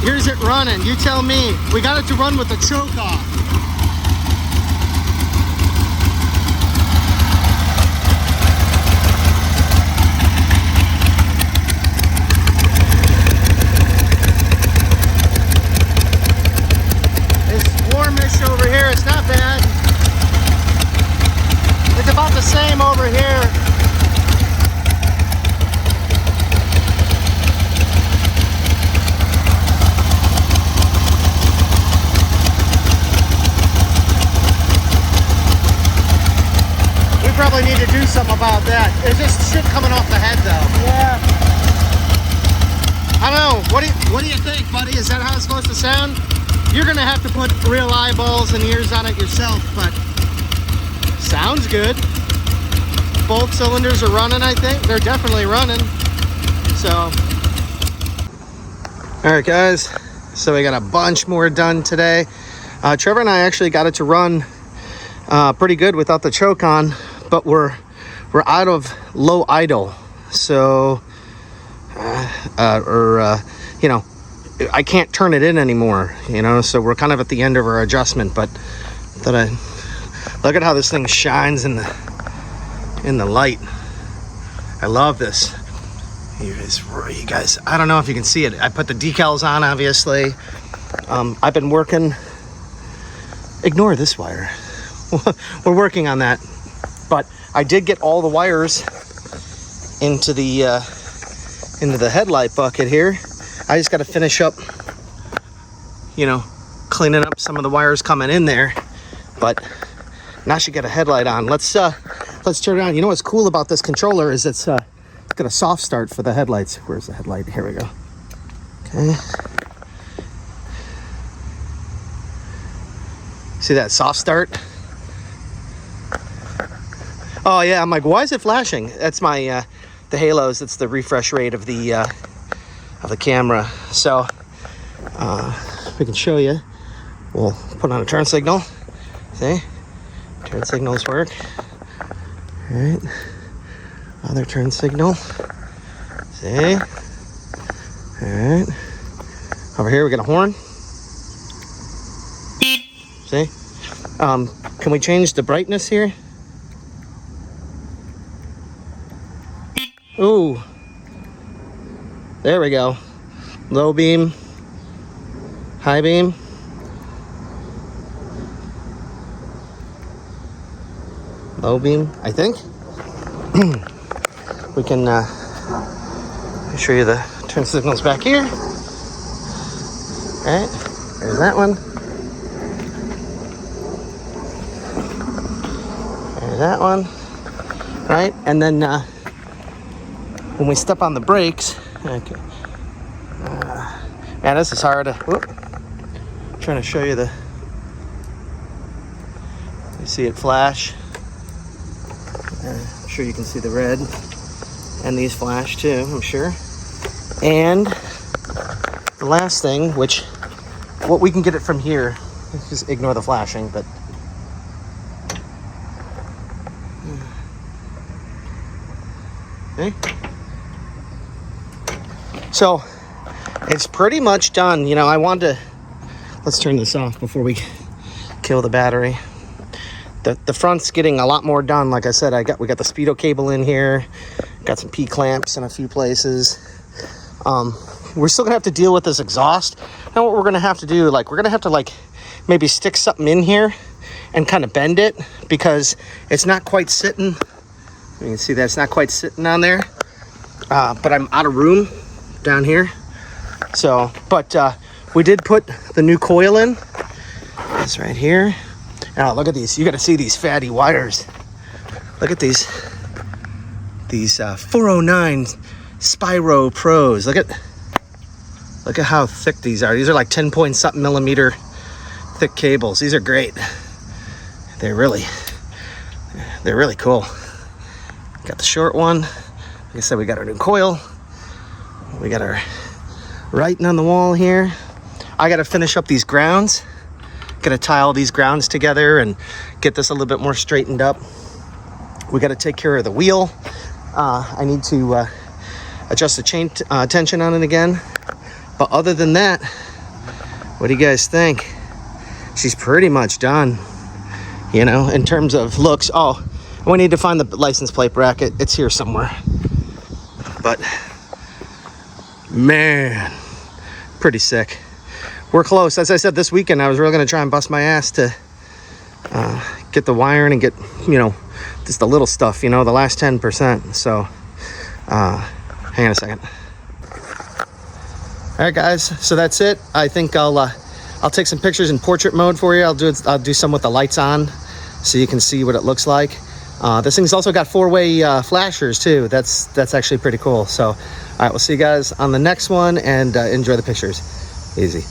here's it running. You tell me. We got it to run with the choke off. It's warmish over here. It's not bad. It's about the same over here. Probably need to do something about that. There's just shit coming off the head though. Yeah. I don't know. What do you think, buddy? Is that how it's supposed to sound? You're gonna have to put real eyeballs and ears on it yourself, but sounds good. Both cylinders are running, I think. They're definitely running. So alright guys. So we got a bunch more done today. Trevor and I actually got it to run pretty good without the choke on. But we're out of low idle, so you know, I can't turn it in anymore, you know, so we're kind of at the end of our adjustment. But look at how this thing shines in the light. I love this. You guys, I don't know if you can see it. I put the decals on, obviously. I've been working. Ignore this wire. We're working on that. But I did get all the wires into the headlight bucket here. I just got to finish up, you know, cleaning up some of the wires coming in there. But now I should get a headlight on. Let's turn it on. You know what's cool about this controller is it's got a soft start for the headlights. Where's the headlight? Here we go. Okay. See that soft start? Oh yeah, I'm like, why is it flashing? That's my the halos. It's the refresh rate of the camera. So we can show you. We'll put on a turn signal. See, turn signals work. All right, other turn signal. See, all right. Over here we got a horn. See, can we change the brightness here? Ooh, there we go. Low beam, high beam. Low beam, I think. We can show you the turn signals back here. All right, there's that one. There's that one. Right, and then when we step on the brakes, okay. Man, this is hard. Trying to show you you see it flash. I'm sure you can see the red, and these flash too, I'm sure. And the last thing, what we can get it from here, just ignore the flashing, but okay. So it's pretty much done. You know, I wanted to, let's turn this off before we kill the battery. The front's getting a lot more done. Like I said, we got the speedo cable in here, got some P-clamps in a few places. We're still gonna have to deal with this exhaust. Now what we're gonna have to do, we're gonna have to maybe stick something in here and kind of bend it, because it's not quite sitting. You can see that it's not quite sitting on there. But I'm out of room down here. So, but we did put the new coil in. It's right here. Now look at these. You got to see these fatty wires. Look at these 409 Spyro Pros. Look at how thick these are. These are like 10 point something millimeter thick cables. These are great. They're really cool. Got the short one. Like I said, we got our new coil. We got our writing on the wall here. I got to finish up these grounds. Got to tie all these grounds together and get this a little bit more straightened up. We got to take care of the wheel. I need to adjust the chain tension on it again. But other than that, what do you guys think? She's pretty much done, you know, in terms of looks. Oh, we need to find the license plate bracket. It's here somewhere. But man, pretty sick. We're close. As I said, this weekend I was really going to try and bust my ass to get the wiring and get, you know, just the little stuff, you know, the last 10%. So hang on a second. All right, guys, so that's it. I think I'll take some pictures in portrait mode for you. I'll do some with the lights on so you can see what it looks like. This thing's also got 4-way flashers too. That's actually pretty cool. So all right, we'll see you guys on the next one, and enjoy the pictures. Easy.